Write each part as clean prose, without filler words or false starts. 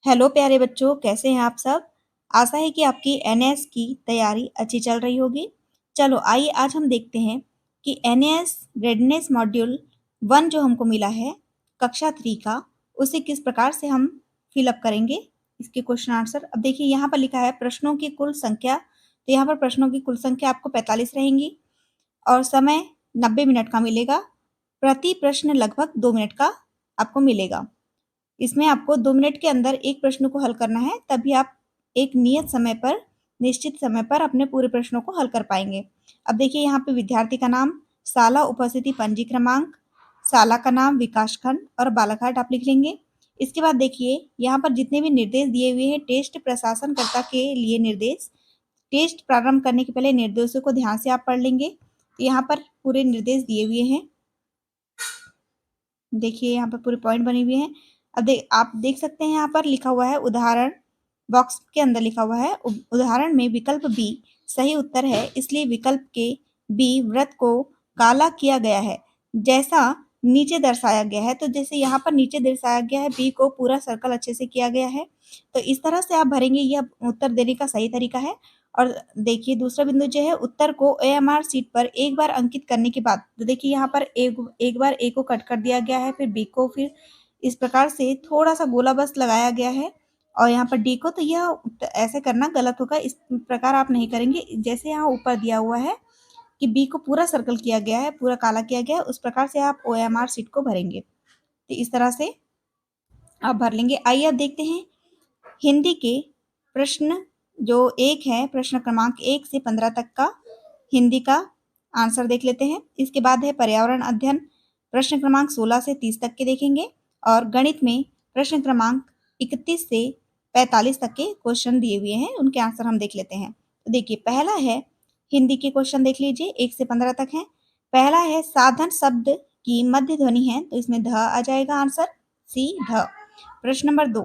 Hello प्यारे बच्चों, कैसे हैं आप सब। आशा है कि आपकी एनएएस की तैयारी अच्छी चल रही होगी। चलो आइए आज हम देखते हैं कि एनएएस रेडनेस मॉड्यूल 1 जो हमको मिला है कक्षा 3 का, उसे किस प्रकार से हम फिलअप करेंगे। इसके क्वेश्चन आंसर अब देखिए, यहाँ पर लिखा है प्रश्नों की कुल संख्या। तो यहाँ पर प्रश्नों की कुल संख्या आपको 45 रहेंगी और समय 90 मिनट का मिलेगा। प्रति प्रश्न लगभग 2 मिनट का आपको मिलेगा। इसमें आपको 2 मिनट के अंदर एक प्रश्न को हल करना है, तभी आप एक निश्चित समय पर अपने पूरे प्रश्नों को हल कर पाएंगे। अब देखिए, यहाँ पे विद्यार्थी का नाम, शाला उपस्थिति पंजी क्रमांक, शाला का नाम, विकास खंड और बालाघाट आप लिख लेंगे। इसके बाद देखिए, यहाँ पर जितने भी निर्देश दिए हुए हैं, टेस्ट प्रशासनकर्ता के लिए निर्देश। टेस्ट प्रारंभ करने के पहले निर्देशों को ध्यान से आप पढ़ लेंगे। तो यहाँ पर पूरे निर्देश दिए हुए हैं। देखिए, यहाँ पर पूरे पॉइंट बने हुए हैं। अब आप देख सकते हैं, यहाँ पर लिखा हुआ है उदाहरण, बॉक्स के अंदर लिखा हुआ है उदाहरण में विकल्प बी सही उत्तर है, इसलिए विकल्प के बी वृत्त को काला किया गया है जैसा नीचे दर्शाया गया है। तो जैसे यहाँ पर नीचे दर्शाया गया है, बी को पूरा सर्कल अच्छे से किया गया है। तो इस तरह से आप भरेंगे, यह उत्तर देने का सही तरीका है। और देखिए, दूसरा बिंदु जो है, उत्तर को ओएमआर सीट पर एक बार अंकित करने के बाद, तो देखिए यहाँ पर एक बार ए को कट कर दिया गया है, फिर बी को, फिर इस प्रकार से थोड़ा सा गोला बस लगाया गया है और यहाँ पर डी को। तो यह ऐसे करना गलत होगा, इस प्रकार आप नहीं करेंगे। जैसे यहाँ ऊपर दिया हुआ है कि बी को पूरा सर्कल किया गया है, पूरा काला किया गया है, उस प्रकार से आप ओएमआर सीट को भरेंगे। तो इस तरह से आप भर लेंगे। आइए अब देखते हैं हिंदी के प्रश्न जो एक है, प्रश्न क्रमांक 1 से 15 तक का हिंदी का आंसर देख लेते हैं। इसके बाद है पर्यावरण अध्ययन, प्रश्न क्रमांक 16 से 30 तक के देखेंगे। और गणित में प्रश्न क्रमांक 31 से 45 तक के क्वेश्चन दिए हुए हैं, उनके आंसर हम देख लेते हैं। तो देखिए, पहला है हिंदी के क्वेश्चन देख लीजिए, 1 से 15 तक है। पहला है साधन शब्द की मध्य ध्वनि है, तो इसमें ध आ जाएगा आंसर, सी ध। प्रश्न नंबर 2,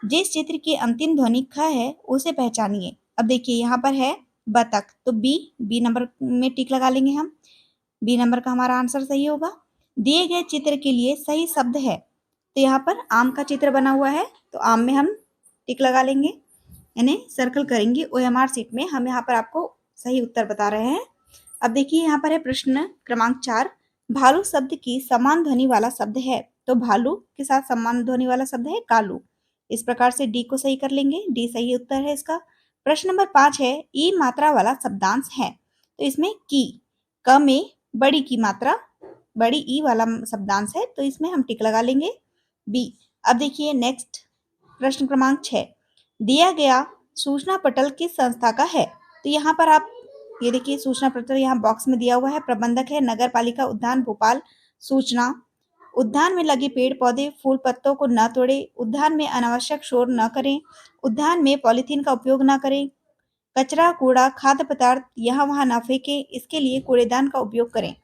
जिस चित्र की अंतिम ध्वनि ख है उसे पहचानिए। अब देखिए, यहाँ पर है बतख, तो बी नंबर में टिक लगा लेंगे हम। बी नंबर का हमारा आंसर सही होगा। दिए गए चित्र के लिए सही शब्द है, तो यहाँ पर आम का चित्र बना हुआ है, तो आम में हम टिक लगा लेंगे, यानी सर्कल करेंगे ओएमआर सीट में। हम यहाँ पर आपको सही उत्तर बता रहे हैं। अब देखिए, यहाँ पर है प्रश्न क्रमांक 4, भालू शब्द की समान ध्वनि वाला शब्द है, तो भालू के साथ समान ध्वनि वाला शब्द है कालू। इस प्रकार से डी को सही कर लेंगे, डी सही उत्तर है इसका। प्रश्न नंबर 5 है ई मात्रा वाला शब्दांश है, तो इसमें की, क में बड़ी की मात्रा, बड़ी ई वाला शब्दांश है, तो इसमें हम टिक लगा लेंगे, बी। अब देखिए नेक्स्ट, प्रश्न क्रमांक 6, दिया गया सूचना पटल किस संस्था का है। तो यहाँ पर आप ये देखिए, सूचना पटल यहाँ बॉक्स में दिया हुआ है, प्रबंधक है नगर पालिका उद्यान भोपाल। सूचना, उद्यान में लगे पेड़ पौधे फूल पत्तों को न तोड़े, उद्यान में अनावश्यक शोर न करें, उद्यान में पॉलीथीन का उपयोग न करें, कचरा कूड़ा खाद्य पदार्थ यहाँ वहां न फेंकें, इसके लिए कूड़ेदान का उपयोग करें,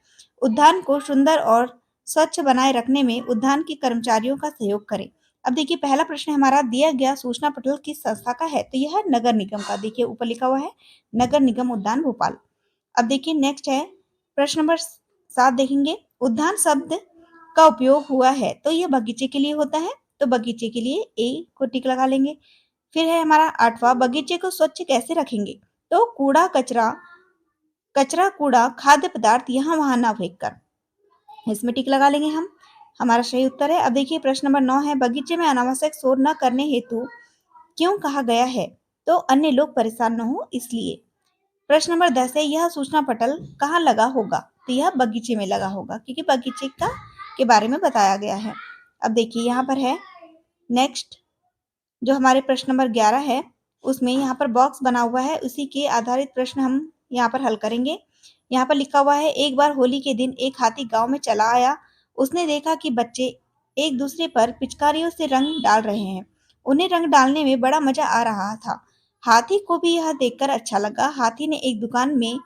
उद्यान को सुंदर और स्वच्छ बनाए रखने में उद्यान के कर्मचारियों का सहयोग करें। अब देखिए, पहला प्रश्न हमारा, दिया गया सूचना पटल किस संस्था का है, तो यह नगर निगम का, देखिए ऊपर लिखा हुआ है नगर निगम उद्यान भोपाल। अब देखिए नेक्स्ट है प्रश्न नंबर 7 देखेंगे, उद्यान शब्द का उपयोग हुआ है, तो यह बगीचे के लिए होता है, तो बगीचे के लिए ए को टिक लगा लेंगे। फिर है हमारा 8वां, बगीचे को स्वच्छ कैसे रखेंगे, तो कचरा कूड़ा खाद्य पदार्थ यहाँ वहां ना फेंक कर, इसमें टिक लगा लेंगे हम, हमारा सही उत्तर है। अब देखिए प्रश्न नंबर 9 है, बगीचे में अनावश्यक शोर न करने हेतु क्यों कहा गया है, तो अन्य लोग परेशान न हो इसलिए। प्रश्न नंबर 10 है, यह सूचना पटल कहाँ लगा होगा, तो यह बगीचे में लगा होगा, क्योंकि बगीचे का के बारे में बताया गया है। अब देखिए, यहाँ पर है नेक्स्ट, जो हमारे प्रश्न नंबर 11 है, उसमें यहाँ पर बॉक्स बना हुआ है, उसी के आधारित प्रश्न हम यहाँ पर हल करेंगे। यहाँ पर लिखा हुआ है, एक बार होली के दिन एक हाथी गांव में चला आया, उसने देखा कि बच्चे एक दूसरे पर पिचकारियों से रंग डाल रहे हैं, उन्हें रंग डालने में बड़ा मजा आ रहा था। हाथी को भी यह देखकर अच्छा लगा। हाथी ने एक दुकान में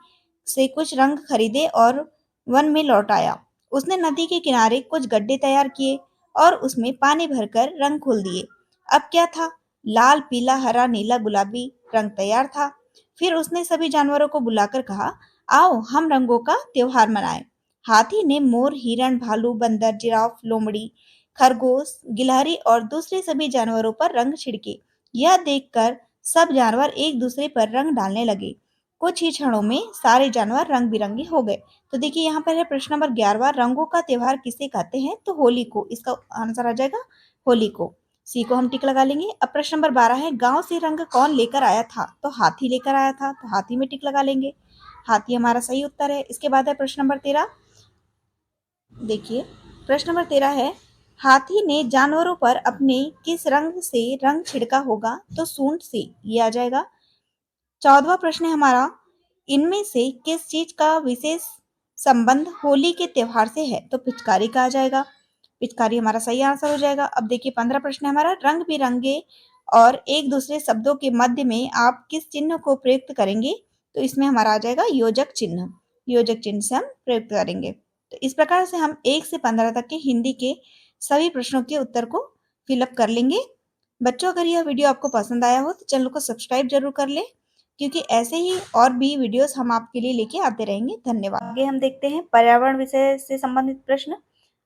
से कुछ रंग खरीदे और वन में लौट आया। उसने नदी के किनारे कुछ गड्ढे तैयार किए और उसमें पानी भरकर रंग घोल दिए। अब क्या था, लाल पीला हरा नीला गुलाबी रंग तैयार था। फिर उसने सभी जानवरों को बुलाकर कहा, आओ हम रंगों का त्योहार मनाएं। हाथी ने मोर हिरण भालू बंदर जिराफ लोमड़ी खरगोश, गिलहरी और दूसरे सभी जानवरों पर रंग छिड़के। यह देखकर सब जानवर एक दूसरे पर रंग डालने लगे। कुछ ही क्षणों में सारे जानवर रंग बिरंगे हो गए। तो देखिए यहाँ पर है प्रश्न नंबर 11, रंगों का त्योहार किसे कहते हैं? तो होली को। इसका आंसर आ जाएगा होली को। सी को हम टिक लगा लेंगे। अब प्रश्न नंबर 12 है, गांव से रंग कौन लेकर आया था? तो हाथी लेकर आया था, तो हाथी में टिक लगा लेंगे। हाथी हमारा सही उत्तर है। इसके बाद है प्रश्न नंबर 13। देखिए प्रश्न नंबर 13 है, हाथी ने जानवरों पर अपने किस रंग से रंग छिड़का होगा? तो सूंड से। ये आ जाएगा। 14वां प्रश्न है हमारा, इनमें से किस चीज का विशेष संबंध होली के त्योहार से है? तो पिचकारी का आ जाएगा। पिचकारी हमारा सही आंसर हो जाएगा। अब देखिए 15 प्रश्न है हमारा, रंग बिरंगे और एक दूसरे शब्दों के मध्य में आप किस चिन्ह को प्रयुक्त करेंगे? तो इसमें हमारा आ जाएगा योजक चिन्ह। योजक चिन्ह से हम प्रयुक्त करेंगे। तो इस प्रकार से हम 1 से 15 तक के हिंदी के सभी प्रश्नों के उत्तर को फिलअप कर लेंगे। बच्चों, अगर यह वीडियो आपको पसंद आया हो तो चैनल को सब्सक्राइब जरूर कर ले, क्योंकि ऐसे ही और भी वीडियोस हम आपके लिए लेके आते रहेंगे। धन्यवाद। आगे हम देखते हैं पर्यावरण विषय से संबंधित प्रश्न।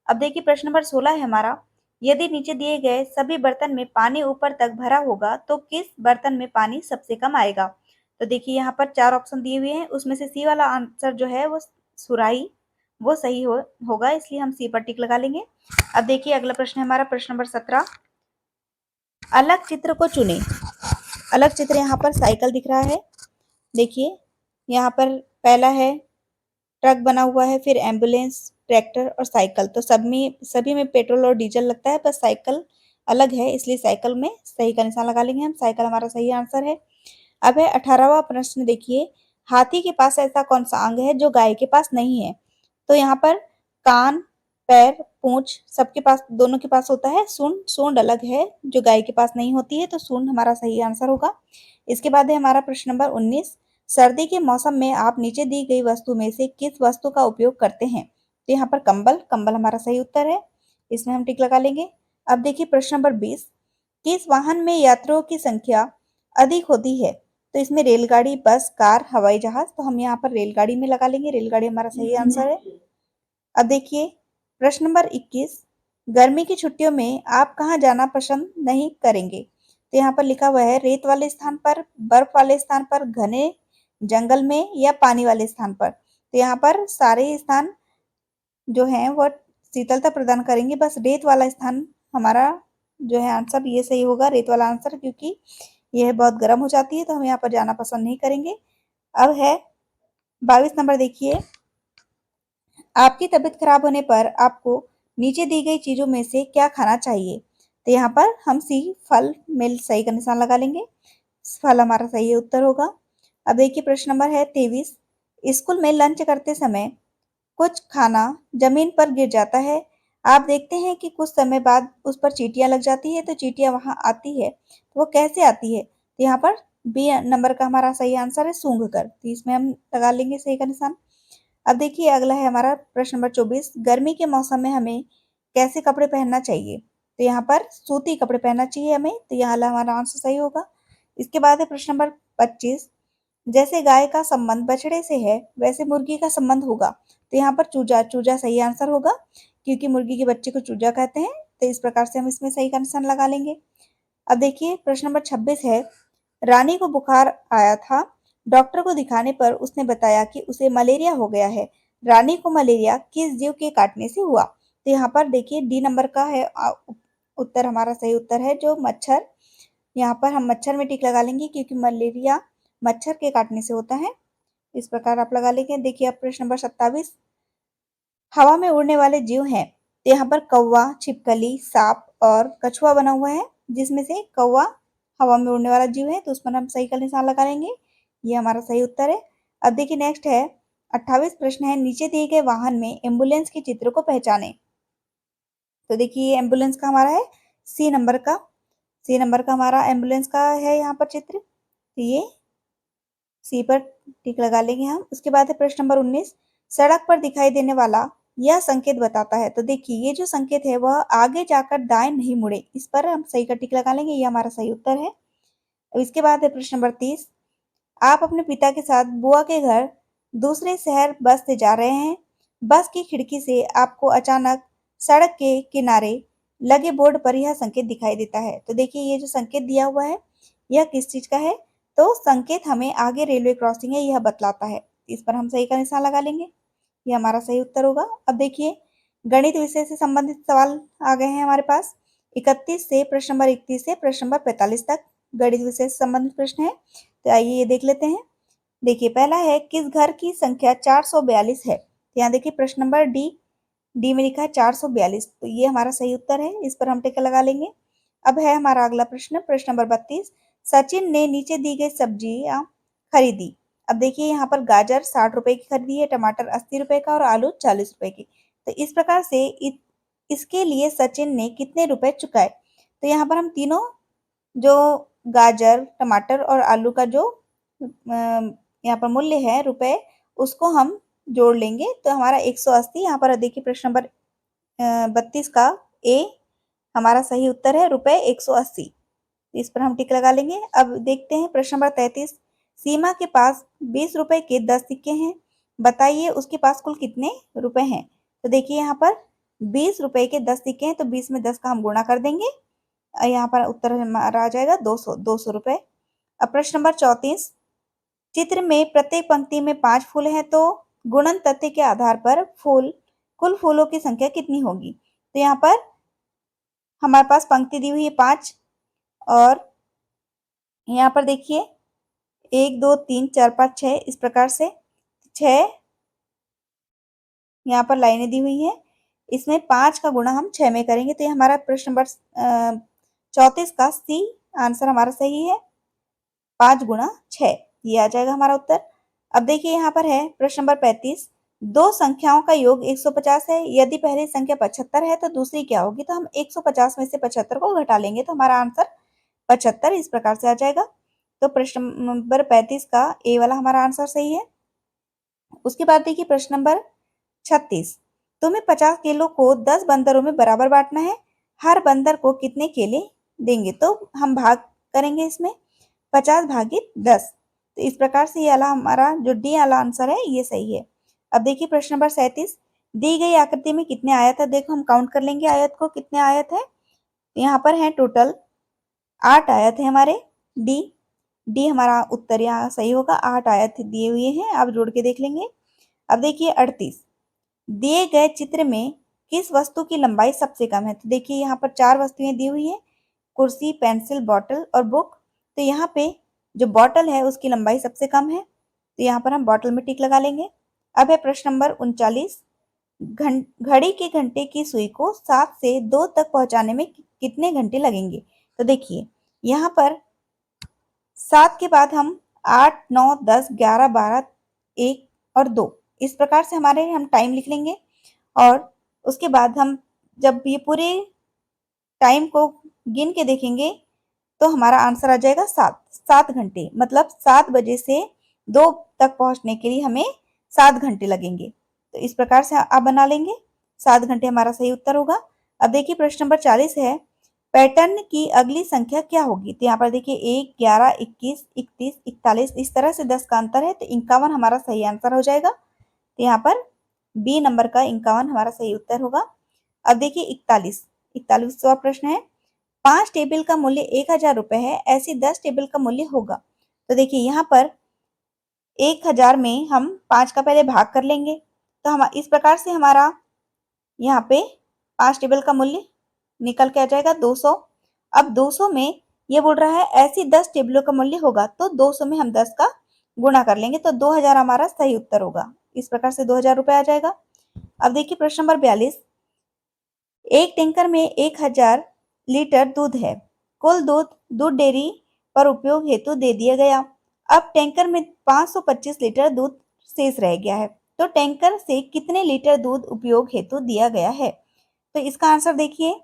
अब देखिए प्रश्न नंबर 16 है हमारा, यदि नीचे दिए गए सभी बर्तन में पानी ऊपर तक भरा होगा तो किस बर्तन में पानी सबसे कम आएगा? तो देखिए यहाँ पर 4 ऑप्शन दिए हुए हैं, उसमें से सी वाला आंसर जो है वो सुराही वो सही होगा, इसलिए हम सी पर टिक लगा लेंगे। अब देखिए अगला प्रश्न है हमारा प्रश्न नंबर 17, अलग चित्र को चुने। अलग चित्र यहाँ पर साइकिल दिख रहा है। देखिए यहाँ पर पहला है ट्रक बना हुआ है, फिर एम्बुलेंस, ट्रैक्टर और साइकिल। तो सभी में पेट्रोल और डीजल लगता है, बस साइकिल अलग है, इसलिए साइकिल में सही का निशान लगा लेंगे हम। साइकिल हमारा सही आंसर है। अब है 18वां प्रश्न। देखिए, हाथी के पास ऐसा कौन सा अंग है जो गाय के पास नहीं है? तो यहाँ पर कान, पैर, पूंछ सबके पास, दोनों के पास होता है। सूंड अलग है जो गाय के पास नहीं होती है, तो सूंड हमारा सही आंसर होगा। इसके बाद है हमारा प्रश्न नंबर 19, सर्दी के मौसम में आप नीचे दी गई वस्तु में से किस वस्तु का उपयोग करते हैं? तो यहाँ पर कंबल हमारा सही उत्तर है, इसमें हम टिक लगा लेंगे। अब देखिए प्रश्न नंबर 20, किस वाहन में यात्रियों की संख्या अधिक होती है? तो इसमें रेलगाड़ी, बस, कार, हवाई जहाज। तो हम यहाँ पर रेलगाड़ी में लगा लेंगे, रेलगाड़ी हमारा सही आंसर है। अब देखिए प्रश्न नंबर 21, गर्मी की छुट्टियों में आप कहाँ जाना पसंद नहीं करेंगे? तो यहाँ पर लिखा हुआ है, रेत वाले स्थान पर, बर्फ वाले स्थान पर, घने जंगल में या पानी वाले स्थान पर। तो यहाँ पर सारे ही स्थान जो है वो शीतलता प्रदान करेंगे, बस रेत वाला स्थान हमारा जो है आंसर ये सही होगा, रेत वाला आंसर, क्योंकि यह बहुत गर्म हो जाती है, तो हम यहाँ पर जाना पसंद नहीं करेंगे। अब है 22 नंबर। देखिए, आपकी तबीयत खराब होने पर आपको नीचे दी गई चीजों में से क्या खाना चाहिए? तो यहाँ पर हम सी फल में सही का निशान लगा लेंगे, फल हमारा सही उत्तर होगा। अब देखिए प्रश्न नंबर है 23, स्कूल में लंच करते समय कुछ खाना जमीन पर गिर जाता है, आप देखते हैं कि कुछ समय बाद उस पर चींटियां लग जाती है, तो चींटियां वहां आती है, तो वो कैसे आती है? तो यहाँ पर बी नंबर का हमारा सही आंसर है सूंघ कर, तो इसमें हम लगा लेंगे सही का निशान। अब देखिए अगला है हमारा प्रश्न नंबर 24, गर्मी के मौसम में हमें कैसे कपड़े पहनना चाहिए? तो यहाँ पर सूती कपड़े पहनना चाहिए हमें, तो यहाँ हमारा आंसर सही होगा। इसके बाद है प्रश्न नंबर 25, जैसे गाय का संबंध बछड़े से है वैसे मुर्गी का संबंध होगा। तो यहाँ पर चूजा, चूजा सही आंसर होगा, क्योंकि मुर्गी के बच्चे को चूजा कहते हैं, तो इस प्रकार से हम इसमें सही का निशान लगा लेंगे। अब देखिए प्रश्न नंबर 26 है, रानी को बुखार आया था, डॉक्टर को दिखाने पर उसने बताया कि उसे मलेरिया हो गया है, रानी को मलेरिया किस जीव के काटने से हुआ? तो यहाँ पर देखिए डी नंबर का है उत्तर हमारा सही उत्तर है, जो मच्छर। यहाँ पर हम मच्छर में टिक लगा लेंगे, क्योंकि मलेरिया मच्छर के काटने से होता है, इस प्रकार आप लगा लेंगे। देखिए अब प्रश्न नंबर 27, हवा में उड़ने वाले जीव हैं, तो यहाँ पर कौवा, छिपकली, सांप और कछुआ बना हुआ है, जिसमें से कौवा हवा में उड़ने वाला जीव है, तो उस पर हम सही का निशान लगा लेंगे, ये हमारा सही उत्तर है। अब देखिए नेक्स्ट है 28 प्रश्न है, नीचे दिए गए वाहन में एम्बुलेंस के चित्र को पहचाने। तो देखिए एम्बुलेंस का हमारा है सी नंबर का, सी नंबर का हमारा एम्बुलेंस का है यहाँ पर चित्र, तो ये सी पर टिक लगा लेंगे हम। उसके बाद है प्रश्न नंबर 19, सड़क पर दिखाई देने वाला यह संकेत बताता है। तो देखिए ये जो संकेत है वह आगे जाकर दाएं नहीं मुड़े, इस पर हम सही का टिक लगा लेंगे, ये हमारा सही उत्तर है। इसके बाद है प्रश्न नंबर 30, आप अपने पिता के साथ बुआ के घर दूसरे शहर बस से जा रहे हैं, बस की खिड़की से आपको अचानक सड़क के किनारे लगे बोर्ड पर यह संकेत दिखाई देता है। तो देखिए ये जो संकेत दिया हुआ है यह किस चीज का है? तो संकेत हमें आगे रेलवे क्रॉसिंग है यह बतलाता है। इस पर हम सही का निशान लगा लेंगे, ये हमारा सही उत्तर होगा। अब देखिए गणित विषय से संबंधित सवाल आ गए हैं हमारे पास। 31 से प्रश्न नंबर 31 से प्रश्न नंबर 45 तक गणित विषय से संबंधित प्रश्न है। तो आइए ये देख लेते हैं। देखिए पहला है, किस घर की संख्या 442 है? तो यहाँ देखिए प्रश्न नंबर डी में लिखा है 442, तो ये हमारा सही उत्तर है, इस पर हम टिक लगा लेंगे। अब है हमारा अगला प्रश्न, प्रश्न नंबर 32, सचिन ने नीचे दी गई सब्जियां खरीदी। अब देखिए यहाँ पर गाजर 60 रुपए की खरीदी है, टमाटर 80 रुपए का और आलू 40 रुपए की। तो इस प्रकार से इसके लिए सचिन ने कितने रुपए चुकाए? तो यहाँ पर हम तीनों जो गाजर, टमाटर और आलू का जो यहाँ पर मूल्य है रुपए, उसको हम जोड़ लेंगे तो हमारा 180। यहाँ पर देखिए प्रश्न नंबर 32 का ए हमारा सही उत्तर है, रुपए 180। इस पर हम टिक लगा लेंगे। अब देखते हैं प्रश्न नंबर 33, सीमा के पास 20 रुपए के 10 सिक्के हैं, बताइए उसके पास कुल कितने रुपए हैं? तो देखिए यहाँ पर 20 रुपए के 10 सिक्के हैं, तो 20 में 10 का हम गुणा कर देंगे, यहाँ पर उत्तर हमारा आ जाएगा 200 रुपए। अब प्रश्न नंबर 34, चित्र में प्रत्येक पंक्ति में 5 फूल हैं, तो गुणन तथ्य के आधार पर कुल फूलों की संख्या कितनी होगी? तो यहाँ पर हमारे पास पंक्ति दी हुई है 5, और यहाँ पर देखिए 1 2 3 4 5 6, इस प्रकार से 6 यहाँ पर लाइनें दी हुई है, इसमें 5 का गुणा हम 6 में करेंगे, तो ये हमारा प्रश्न नंबर 34 का सी आंसर हमारा सही है, 5 गुणा 6, ये आ जाएगा हमारा उत्तर। अब देखिए यहाँ पर है प्रश्न नंबर 35, दो संख्याओं का योग 150 है, यदि पहली संख्या 75 है तो दूसरी क्या होगी? तो हम 150 में से 75 को घटा लेंगे, तो हमारा आंसर 75 इस प्रकार से आ जाएगा। तो प्रश्न नंबर 35 का ए वाला हमारा आंसर सही है। उसके बाद देखिए प्रश्न नंबर 36, तुम्हें 50 केलों को 10 बंदरों में बराबर बांटना है, हर बंदर को कितने केले देंगे? तो हम भाग करेंगे इसमें, 50 भागित 10, तो इस प्रकार से ये वाला हमारा जो डी वाला आंसर है ये सही है। अब देखिए प्रश्न नंबर 37, दी गई आकृति में कितने आयत है? देखो हम काउंट कर लेंगे आयत को, कितने आयत है? यहाँ पर है टोटल 8 आयत है हमारे। डी डी हमारा उत्तर यहाँ सही होगा, 8 आयत दिए हुए हैं, आप जोड़ के देख लेंगे। अब देखिए 38, दिए गए चित्र में किस वस्तु की लंबाई सबसे कम है? तो देखिए यहाँ पर 4 वस्तुएं दी हुई है, कुर्सी, पेंसिल, बॉटल और बुक। तो यहाँ पे जो बॉटल है उसकी लंबाई सबसे कम है, तो यहाँ पर हम बॉटल में टिक लगा लेंगे। अब है प्रश्न नंबर 39, घड़ी के घंटे की सुई को 7 से 2 तक पहुंचाने में कितने घंटे लगेंगे? तो देखिए यहाँ पर 7 के बाद हम 8 9 10 11 12 1 और 2, इस प्रकार से हमारे हम टाइम लिख लेंगे, और उसके बाद हम जब ये पूरे टाइम को गिन के देखेंगे तो हमारा आंसर आ जाएगा 7 घंटे, मतलब 7 बजे से 2 तक पहुंचने के लिए हमें 7 घंटे लगेंगे। तो इस प्रकार से आप बना लेंगे, 7 घंटे हमारा सही उत्तर होगा। अब देखिए प्रश्न नंबर 40 है, पैटर्न की अगली संख्या क्या होगी? तो यहाँ पर देखिए 1 11 21 31 41, इस तरह से 10 का अंतर है, तो 51 हमारा सही आंसर हो जाएगा। तो यहाँ पर बी नंबर का 51 हमारा सही उत्तर होगा। अब देखिए 41वां प्रश्न है, 5 टेबल का मूल्य 1000 रुपए है, ऐसी 10 टेबल का मूल्य होगा। तो देखिए यहाँ पर 1000 में हम 5 का पहले भाग कर लेंगे, तो हम इस प्रकार से हमारा यहाँ पे 5 टेबल का मूल्य निकल के आ जाएगा 200। अब 200 में ये बोल रहा है ऐसी 10 टेबलों का मूल्य होगा, तो 200 में हम 10 का गुणा कर लेंगे, तो 2000 हमारा सही उत्तर होगा। इस प्रकार से 2000 रुपए आ जाएगा। अब देखिए प्रश्न नंबर 42, एक टैंकर में 1000 लीटर दूध है, कुल दूध डेयरी पर उपयोग हेतु दे दिया गया। अब टैंकर में 525 लीटर दूध शेष रह गया है, तो टैंकर से कितने लीटर दूध उपयोग हेतु दिया गया है? तो इसका आंसर देखिए,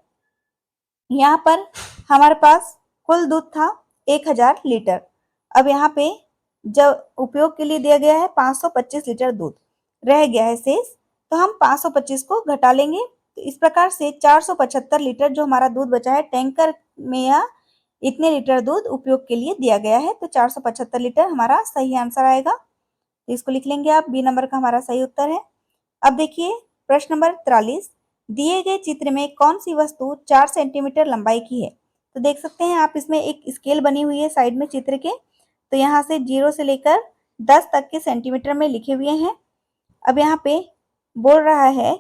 यहाँ पर हमारे पास कुल दूध था 1000 लीटर, अब यहाँ पे जब उपयोग के लिए दिया गया है 525 लीटर दूध रह गया है शेष, तो हम 525 को घटा लेंगे, तो इस प्रकार से 475 लीटर जो हमारा दूध बचा है टैंकर में, या इतने लीटर दूध उपयोग के लिए दिया गया है, तो 475 लीटर हमारा सही आंसर आएगा। तो इसको लिख लेंगे आप, बी नंबर का हमारा सही उत्तर है। अब देखिए प्रश्न नंबर 43, दिए गए चित्र में कौन सी वस्तु 4 सेंटीमीटर लंबाई की है? तो देख सकते हैं आप इसमें एक स्केल बनी हुई है साइड में चित्र के। तो यहाँ से 0 से लेकर 10 तक के सेंटीमीटर में लिखे हुए हैं। अब यहाँ पे बोल रहा है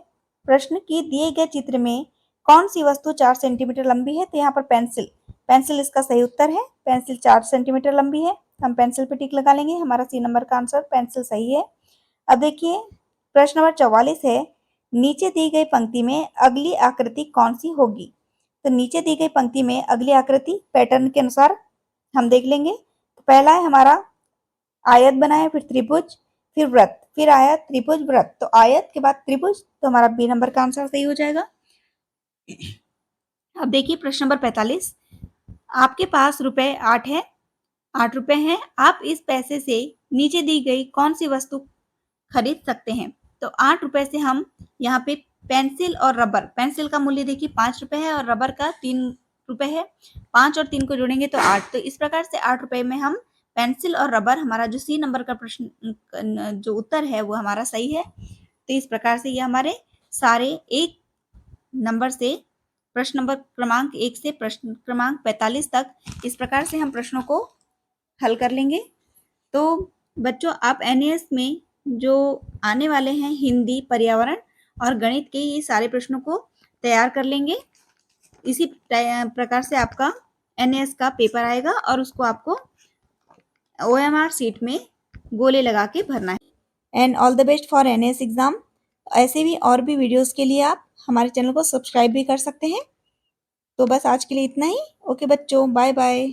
प्रश्न कि दिए गए चित्र में कौन सी वस्तु 4 सेंटीमीटर लंबी है? तो यहाँ पर पेंसिल इसका सही उत्तर है। पेंसिल 4 सेंटीमीटर लंबी है। हम पेंसिल पे टिक लगा लेंगे। हमारा सी नंबर का आंसर पेंसिल सही है। अब देखिए प्रश्न नंबर 44 है, नीचे दी गई पंक्ति में अगली आकृति कौन सी होगी? तो नीचे दी गई पंक्ति में अगली आकृति पैटर्न के अनुसार हम देख लेंगे। तो पहला है हमारा आयत बनाए, फिर त्रिभुज, फिर वृत्त, फिर आयत, त्रिभुज, वृत्त। तो आयत के बाद त्रिभुज, तो हमारा बी नंबर का आंसर सही हो जाएगा। अब देखिए प्रश्न नंबर 45, आपके पास रुपए 8 है, 8 रुपए हैं। आप इस पैसे से नीचे दी गई कौन सी वस्तु खरीद सकते हैं? तो 8 रुपए से हम यहाँ पे पेंसिल और रबर, पेंसिल का मूल्य देखिए 5 रुपए है और रबर का 3 रुपए है। 5 और 3 को जोड़ेंगे तो 8। तो इस प्रकार से 8 रुपए में हम पेंसिल और रबर, हमारा जो सी नंबर का प्रश्न जो उत्तर है वो हमारा सही है। तो इस प्रकार से ये हमारे सारे एक नंबर से प्रश्न नंबर क्रमांक 1 से प्रश्न क्रमांक 45 तक इस प्रकार से हम प्रश्नों को हल कर लेंगे। तो बच्चों आप एनएएस में जो आने वाले हैं हिंदी, पर्यावरण और गणित के ये सारे प्रश्नों को तैयार कर लेंगे। इसी प्रकार से आपका एनएएस का पेपर आएगा और उसको आपको ओएमआर सीट में गोले लगा के भरना है। And all the best for एनएएस exam. ऐसे भी और भी वीडियोस के लिए आप हमारे चैनल को सब्सक्राइब भी कर सकते हैं। तो बस आज के लिए इतना ही। ओके बच्चों, बाय बाय।